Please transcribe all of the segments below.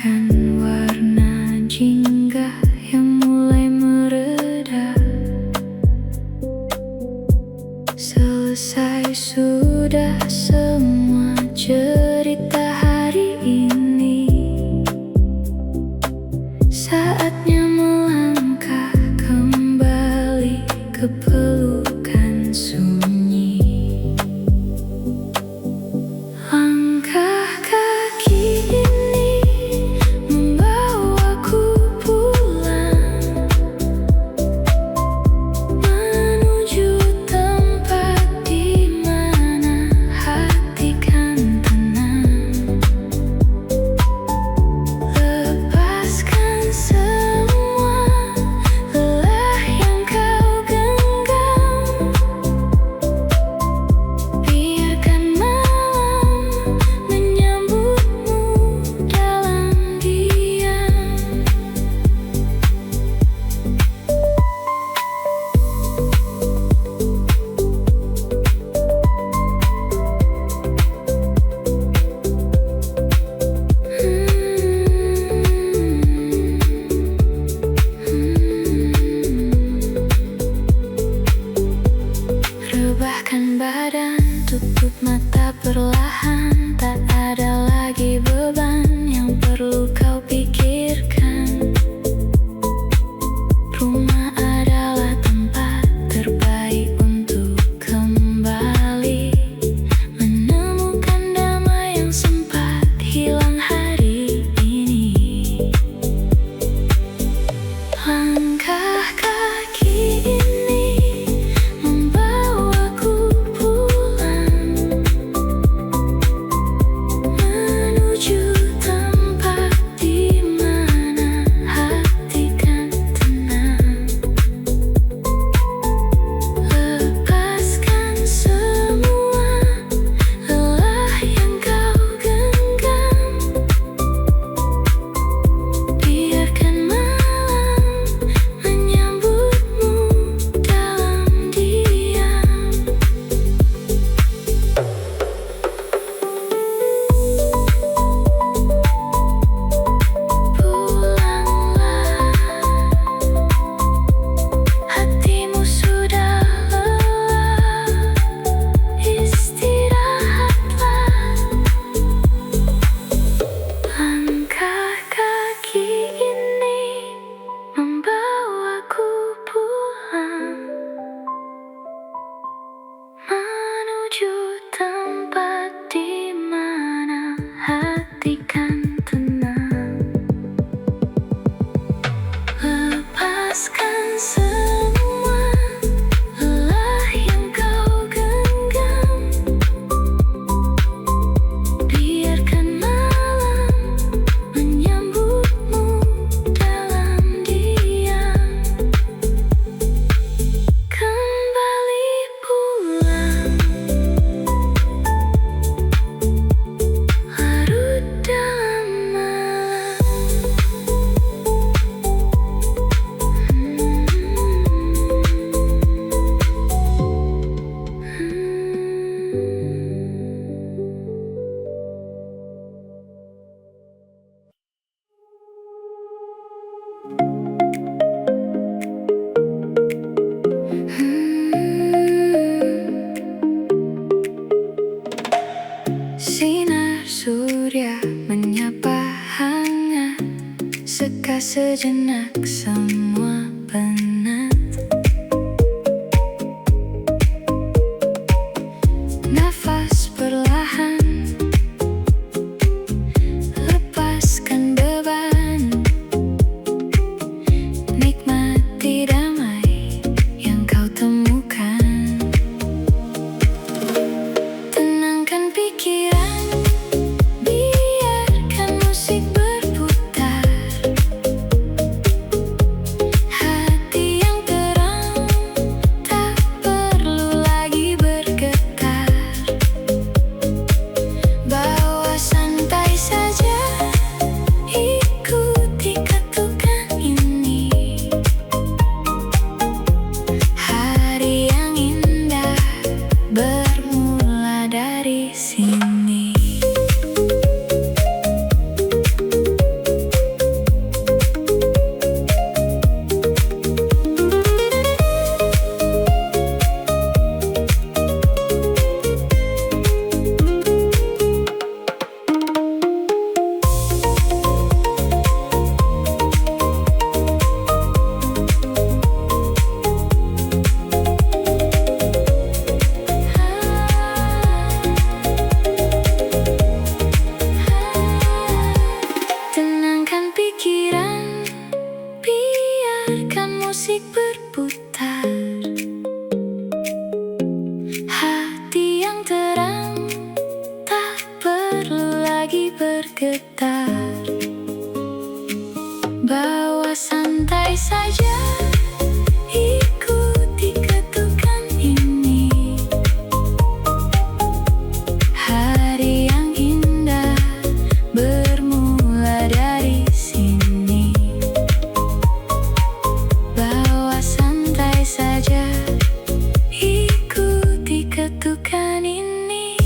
bagaikan warna jingga yang mulai mereda. Selesai sudah semua cerita hari ini. Saatnya melangkah kembali ke pelukan sunyi. Langkah kaki ini membawaku pulang, menuju tempat di mana hati kan tenang. Lepaskan semua lelah yang kau genggam. Biarkan malam menyambutmu dalam diam. Rebahkan badan, tutup mata perlahan. Tak ada lagi beban yang perlu kau pikirkan. Rumah adalah tempat terbaik untuk kembali menemukan damai yang sempat hilang hari ini. Langkah kaki ini membawaku pulang, menuju tempat di mana hati kan tenang. Lepaskan semua lelah yang kau genggam. Biarkan malam menyambutmu dalam diam. Pulanglah, hatimu sudah lelah, istirahatlah. Langkah kaki ini membawaku pulang, menuju tempat di mana hati kan tenang. Lepaskan semua lelah yang kau genggam. Biarkan malam menyambutmu dalam diam. Kembali pulang, larut dalam malam. Sinar surya menyapa hangat, seka sejenak semua penat. Nafas perlahan, lepaskan beban. Nikmati damai yang kau temukan. Tenangkan pikiran, biarkan musik berputar. Hati Tenangkan pikiran, biarkan musik berputar. Hati yang terang tak perlu lagi bergetar. Bawa santai saja, ikuti ketukan ini. Hari yang indah bermula dari sini. Bawa santai saja, ikuti ketukan ini.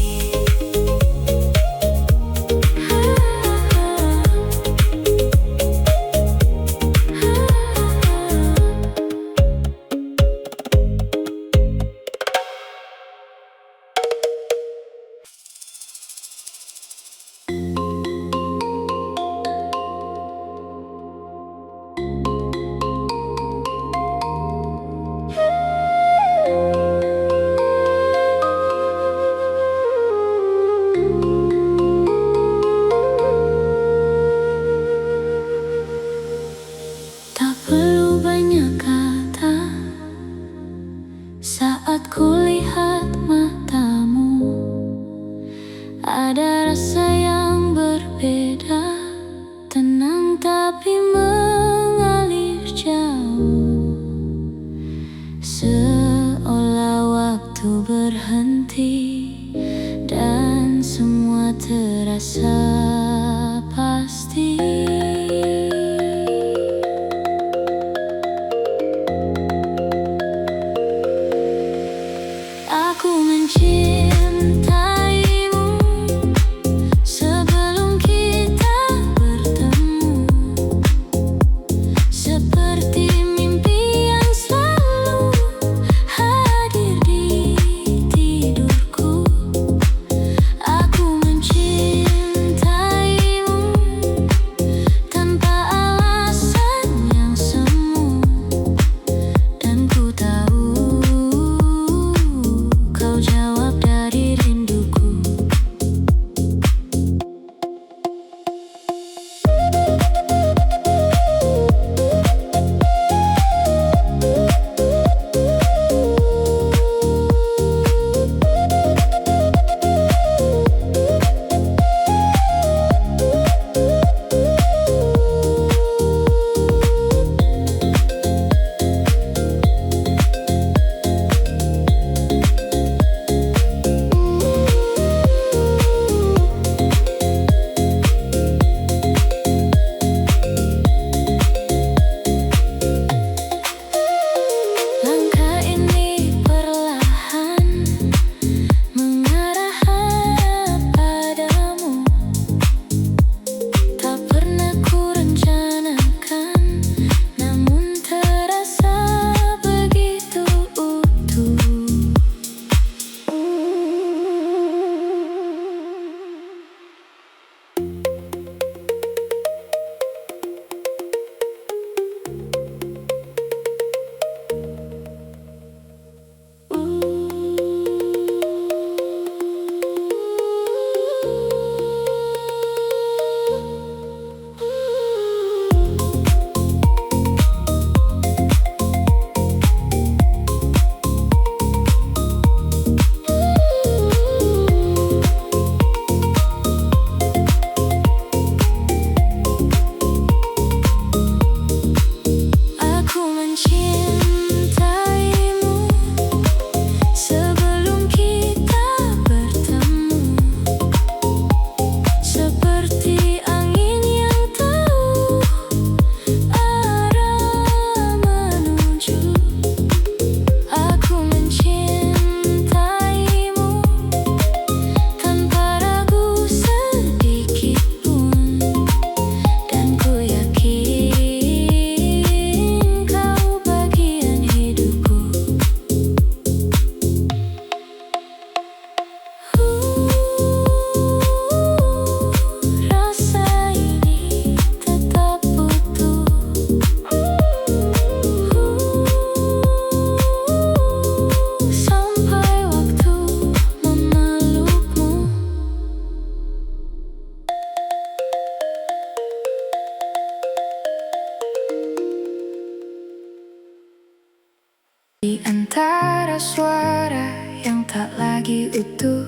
antara suara yang tak lagi utuh,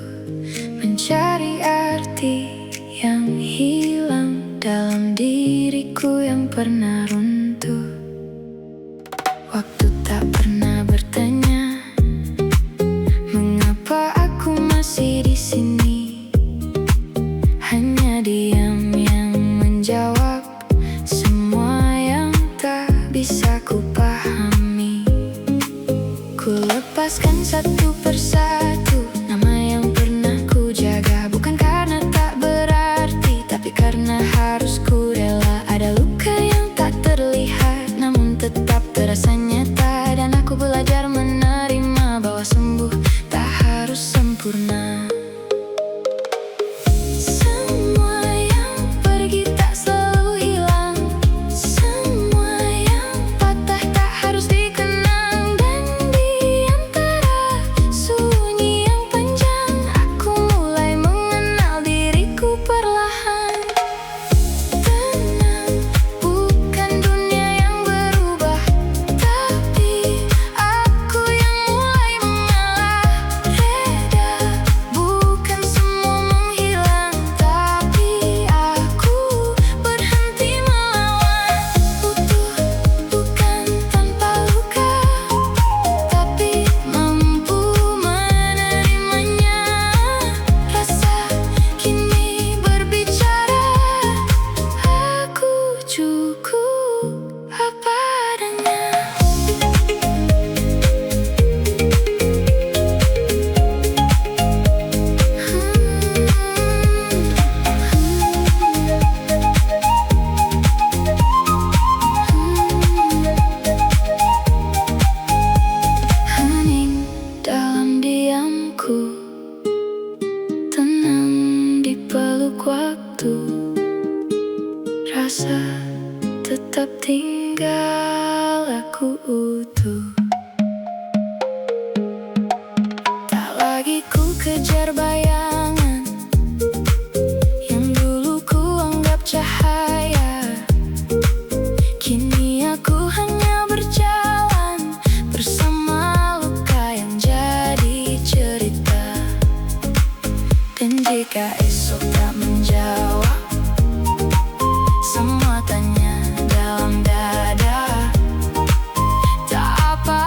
mencari arti yang hilang dalam diriku yang pernah runtuh. Waktu tak pernah bertanya mengapa aku masih di sini. Hanya diam yang menjawab semua yang tak bisa ku pahami. Ku lepaskan satu persatu nama yang pernah ku jaga, bukan karena tak berarti, tapi karena harus ku rela. Ada luka yang tak terlihat namun tetap terasa nyata, dan aku belajar menerima bahwa sembuh tak harus sempurna. Tenang di peluk waktu, rasa tetap tinggal aku utuh. Tak lagi ku kejar bayangan yang dulu ku anggap cahaya. Kini aku hanya berjalan bersama luka yang jadi cerita. Dan jika esok tak menjawab semua tanya dalam dada, tak apa,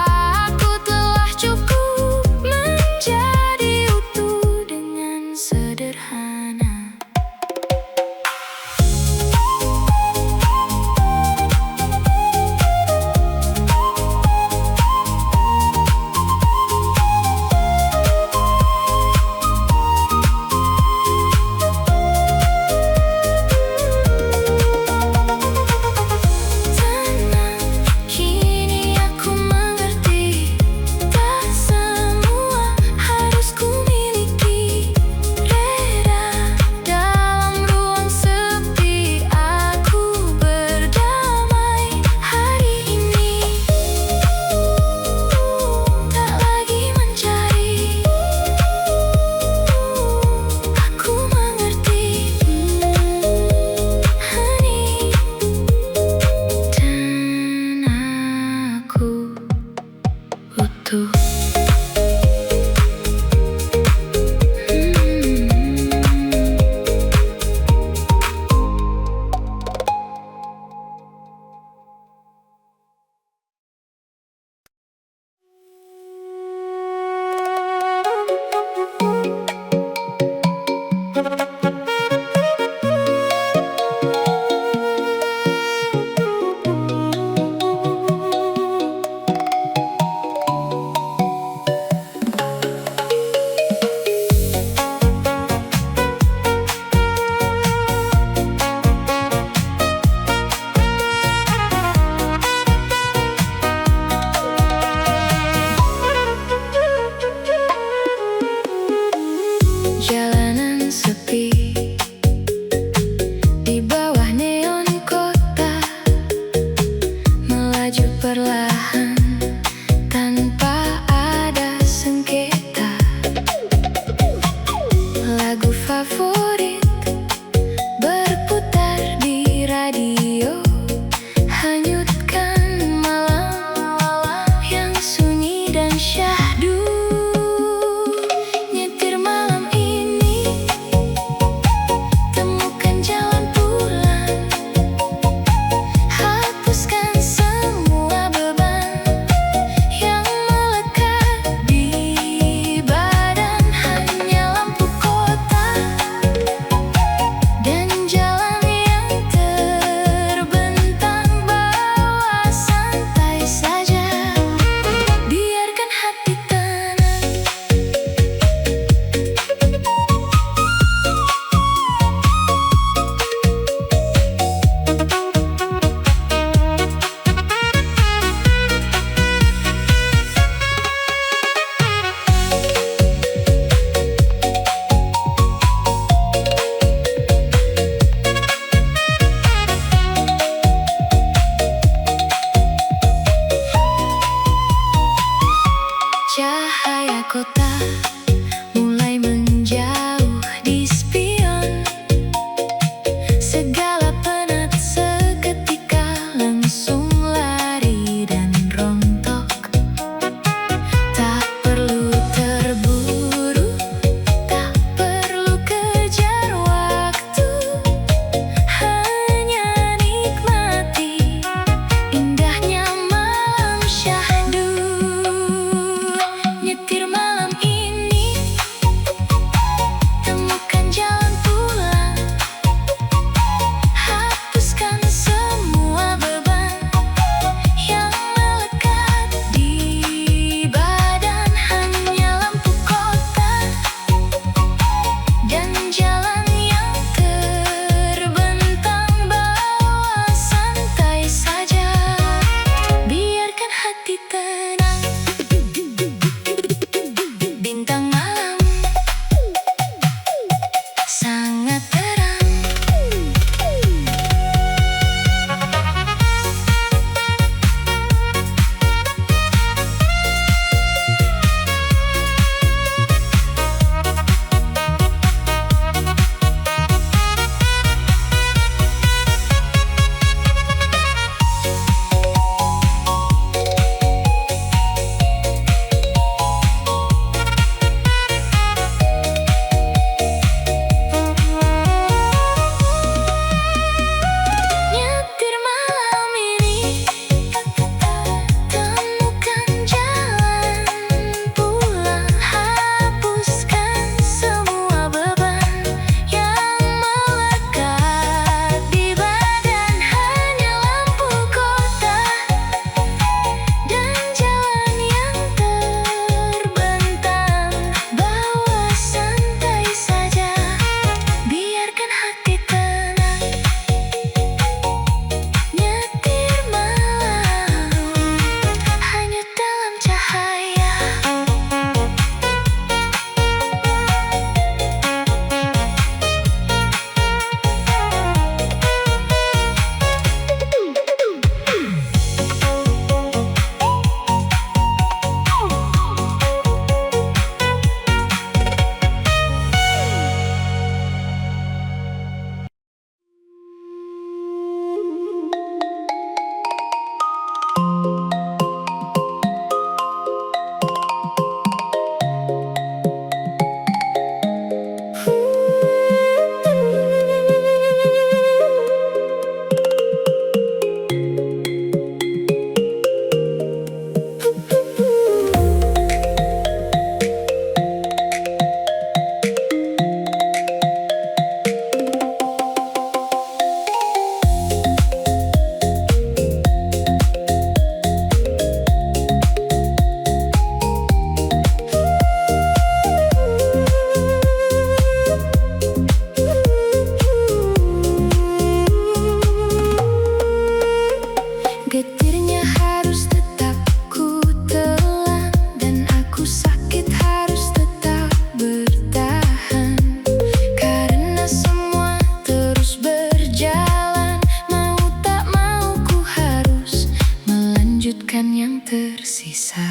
tersisa.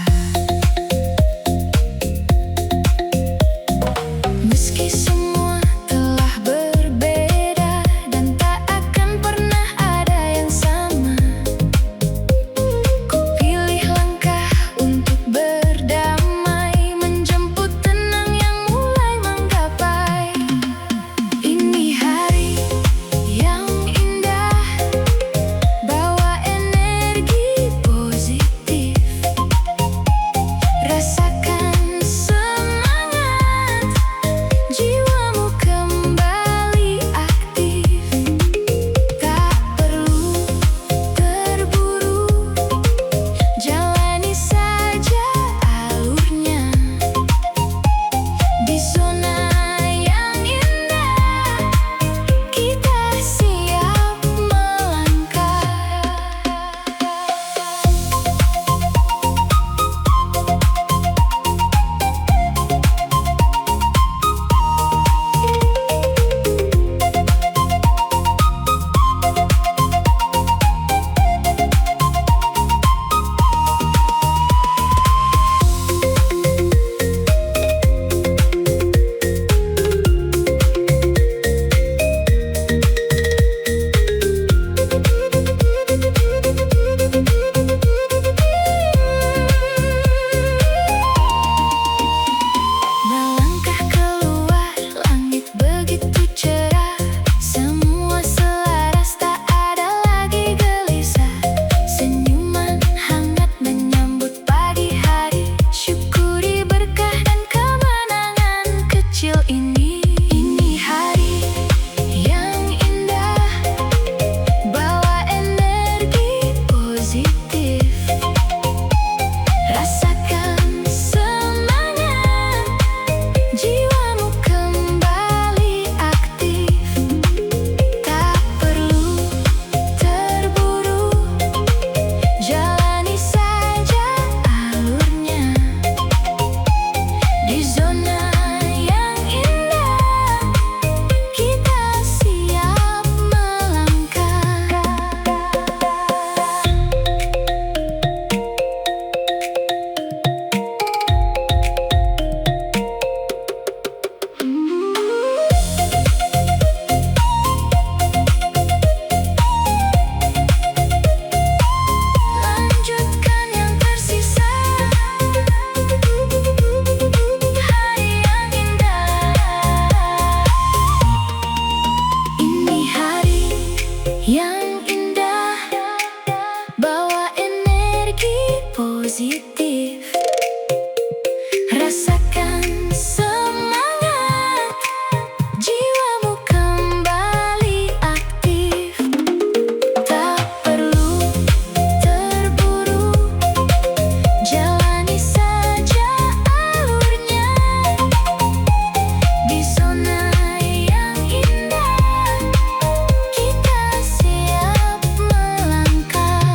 Meski semua telah berbeda dan tak akan pernah ada yang sama, ku pilih langkah untuk berdamai, menjemput tenang yang mulai menggapai. Ini hari yang indah, bawa energi positif. Rasakan semangat, jiwamu kembali aktif. Tak perlu terburu, jalani saja alurnya. Di zona yang indah, kita siap melangkah. Melangkah keluar, langit begitu cerah, semua selaras, tak ada lagi gelisah. Senyuman hangat menyambut pagi hari, syukuri berkah dan kemenangan kecil ini. Ini hari yang indah, bawa energi positif. Rasakan semangat, jiwamu kembali aktif. Tak perlu terburu, jalani saja alurnya. Di zona yang indah, kita siap melangkah. Lanjutkan yang tersisa, hari yang indah. Ini hari yang indah, bawa energi positif. Rasakan semangat, jiwamu kembali aktif. Tak perlu terburu, jalani saja alurnya. Di zona yang indah, kita siap melangkah.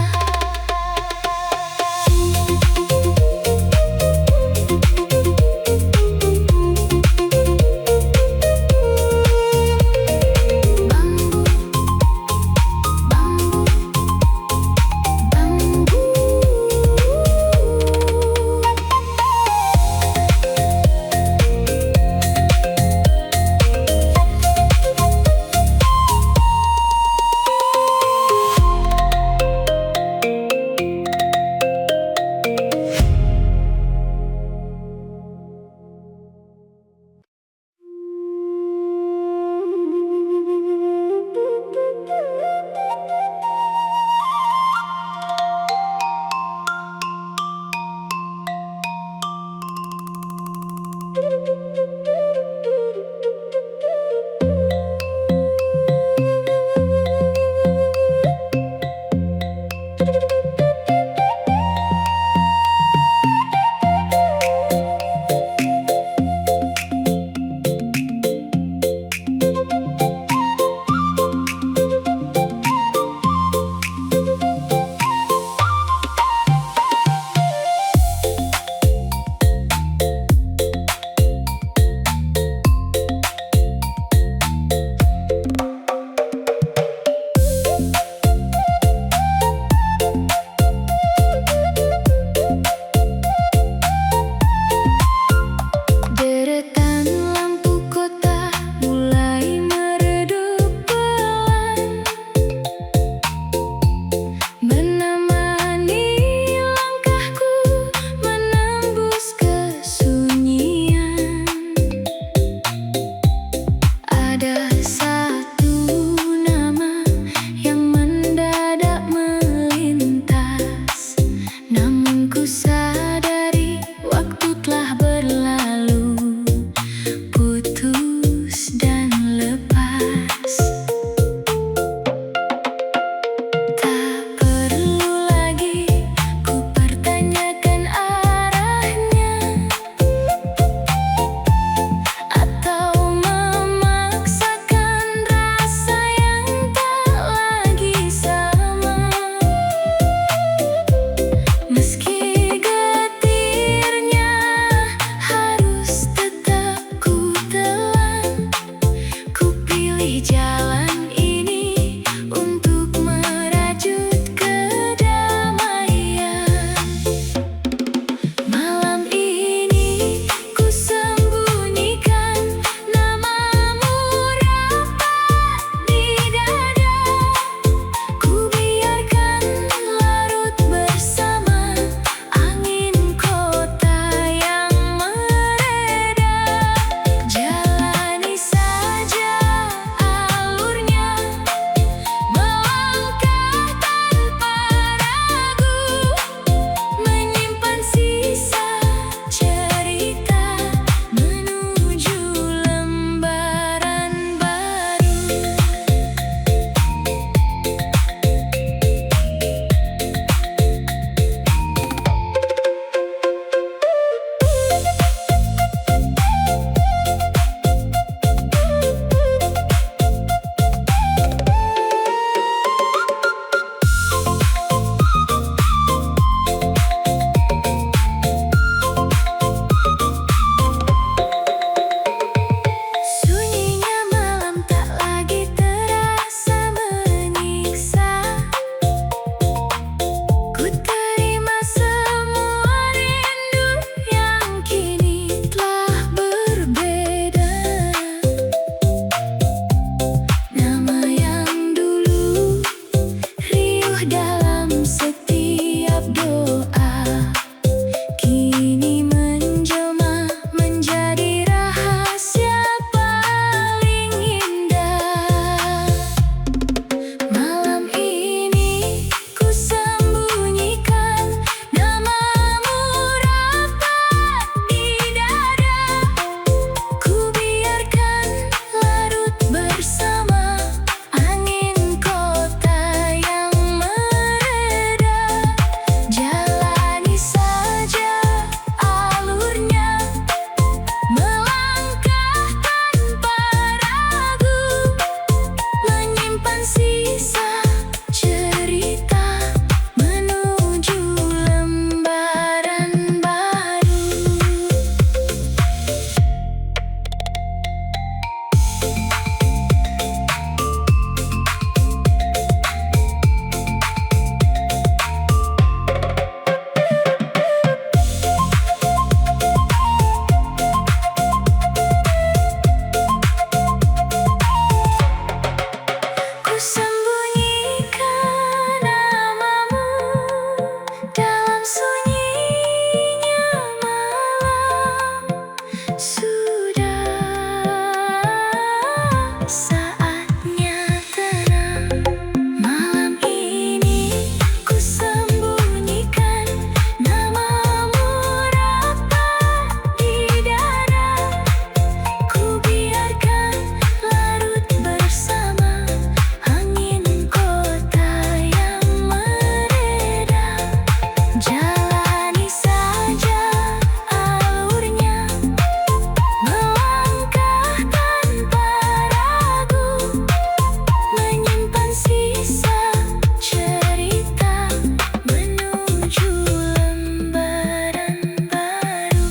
dalam setiap doa, kini menjelma menjadi rahasia paling indah. Malam ini ku sembunyikan namamu rapat di dada. Ku biarkan larut bersama angin kota yang mereda. Jalani saja alurnya, melangkah tanpa ragu, menyimpan sisa cerita menuju lembaran baru. Ku sembunyikan namamu dalam sunyinya malam. Sudah saatnya tenang. Malam ini ku sembunyikan namamu rapat di dada. Ku biarkan larut bersama angin kota yang mereda. Jalani saja alurnya, melangkah tanpa ragu, menyimpan sisa cerita menuju lembaran baru.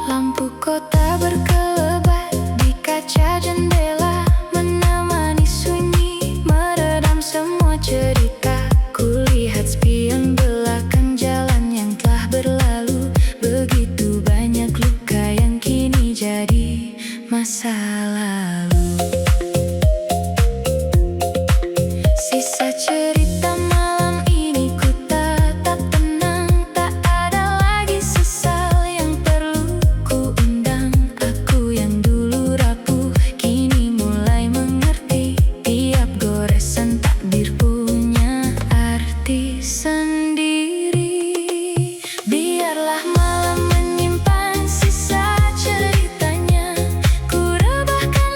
Lampu kota berkelebat di kaca jendela, menemani sunyi, meredam semua cerita. Kulihat spion belakang jalan yang telah berlalu, begitu banyak luka yang kini jadi masa lalu. Sisa cerita malam ini ku tatap tenang, tak ada lagi sesal yang perlu ku undang. Aku yang dulu rapuh kini mulai mengerti, tiap goresan takdir punya arti sendiri. Biarlah malam menyimpan sisa ceritanya, ku rebahkan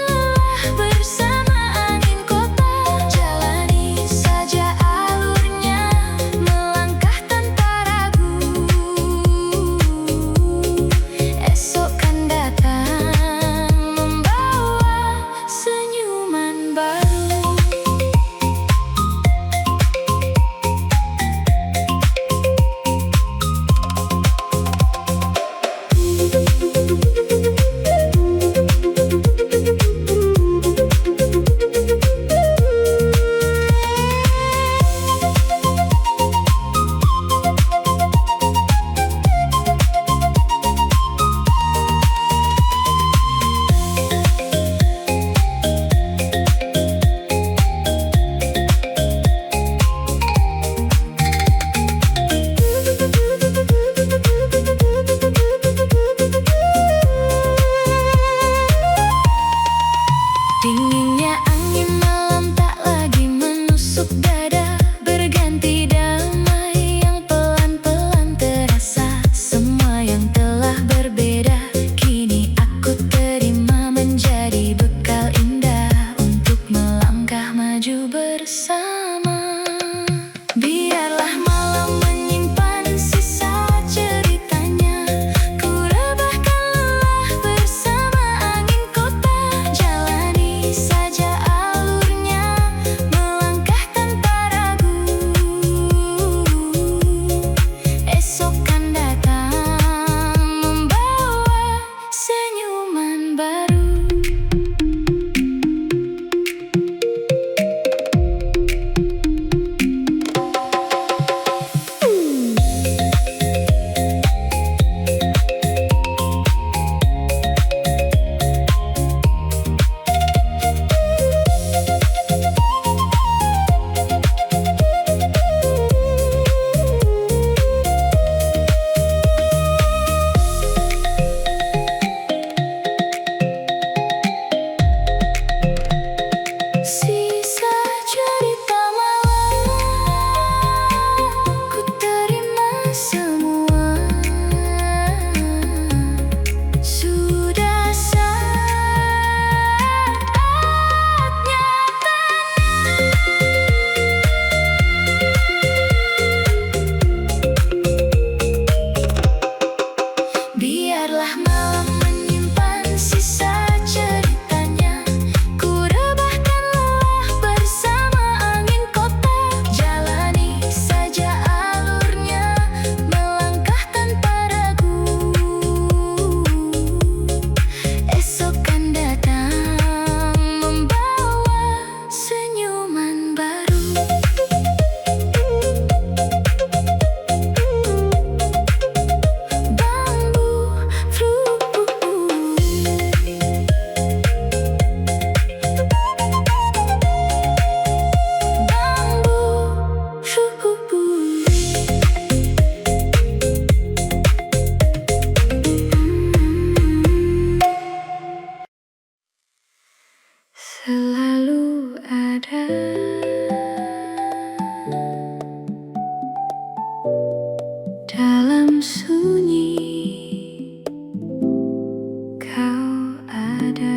ada.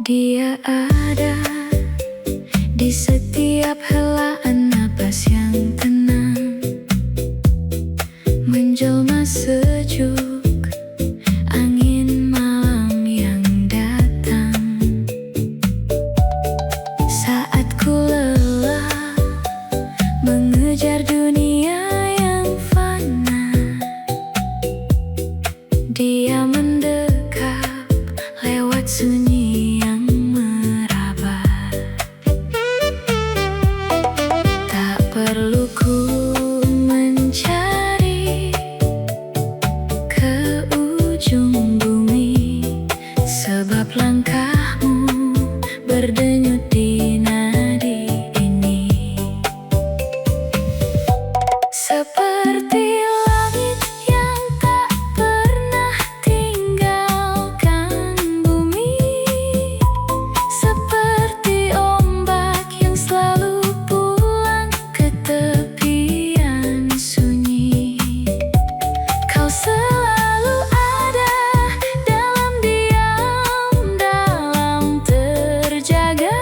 Dia ada di setiap helaan napas yang tenang, menjelma sejuk angin malam yang datang. Saat ku lelah mengejar dunia yang fana, dia mendekap lewat sunyi yang meraba. Tak perlu ku mencari ke ujung bumi, sebab langkahmu berdenyut di nadi ini. Seperti langit yang tak pernah tinggalkan bumi, seperti ombak yang selalu pulang ke tepian sunyi. Kau selalu ada dalam diam, dalam terjaga,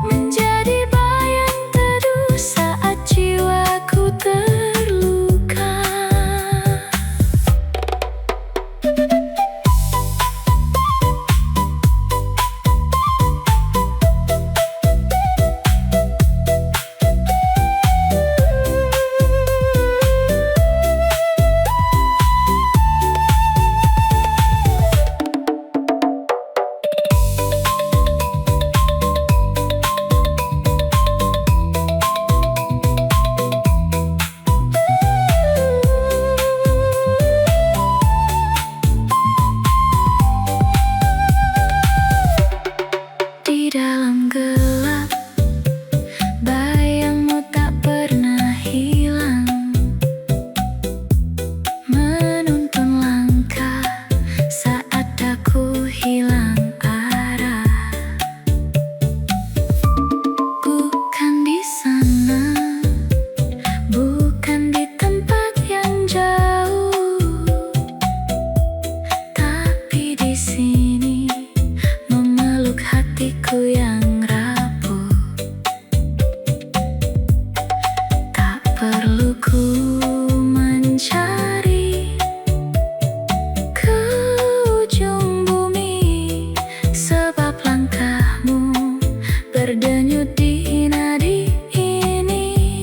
menjadi bayang teduh saat jiwaku terluka. Di dalam gelap, bayangmu tak pernah hilang, menuntun langkah saat aku hilang arah. Bukan di sana, bukan di tempat yang jauh, tapi di sini, memeluk hatiku yang rapuh. Tak perlu ku mencari ke ujung bumi, sebab langkahmu berdenyut di nadi ini.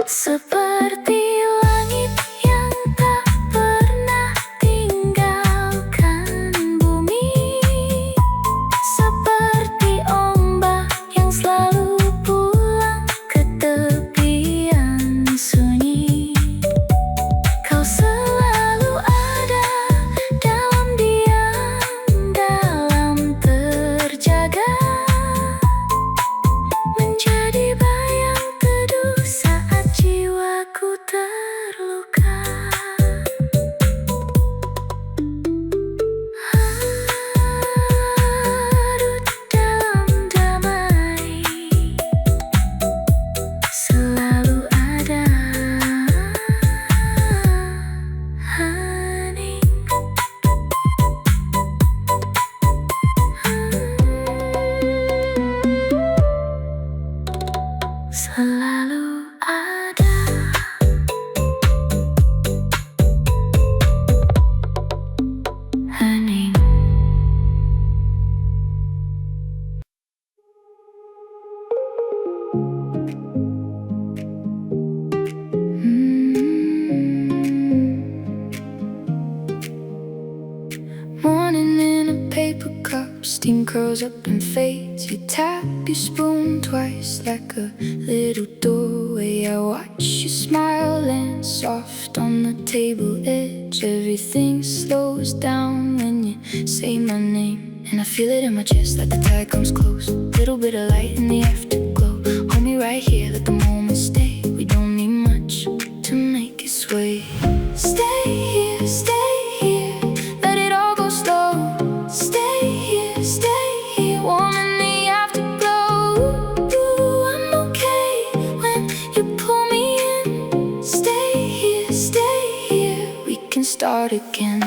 Seperti langit yang tak pernah tinggalkan bumi, seperti ombak yang selalu pulang ke tepian sunyi. Kau selalu ada dalam diam, dalam terjaga, menjadi bayang teduh saat jiwaku terluka. Larut dalam damai, selalu ada hening. Selalu ada hening. Morning in a paper cup, steam curls up and fades. You tap your spoon twice like a little doorway. I watch you smile and soft on the table edge. Everything slows down when you say my name, and I feel it in my chest like the tide comes close. Little bit of light in the afterglow. Hold me right here, let the moment stay. We don't need start again.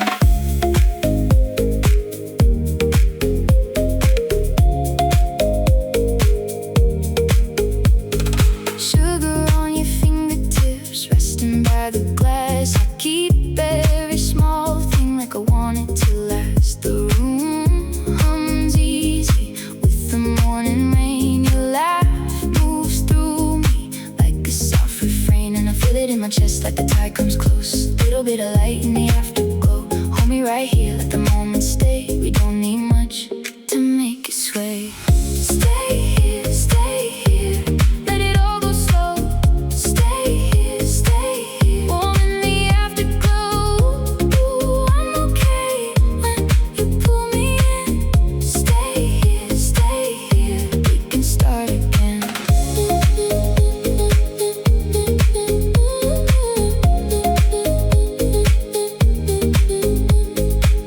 Sugar on your fingertips, resting by the glass. I keep every small thing like I want it to last. The room hums easy with the morning rain. Your laugh moves through me like a soft refrain, and I feel it in my chest like the tide comes close. Little bit of light in the afterglow. Hold me right here, let the moment stay. We don't need much to make it sway. Stay here, stay here. Let it all go slow. Stay here, stay here. Warm in the afterglow. Ooh, I'm okay when you pull me in. Stay here, stay here. We can start again.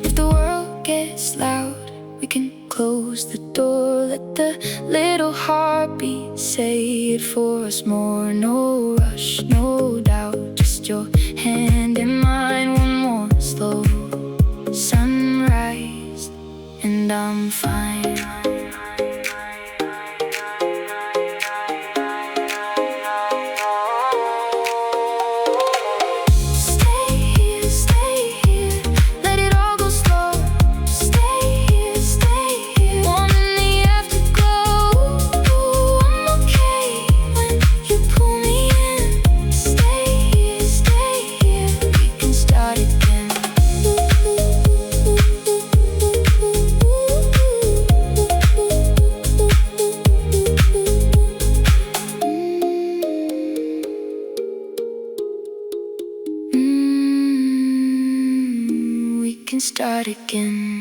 If the world gets loud, we can close the door. Let the little heartbeat say it for us more. No rush, no doubt, just your hand in mine. One more slow sunrise, and I'm fine. Stay here, stay here. Let it all go slow. Stay here, stay here. Warm in the afterglow. Ooh, I'm okay when you pull me in. Stay here, stay here. We can start again. We can start again.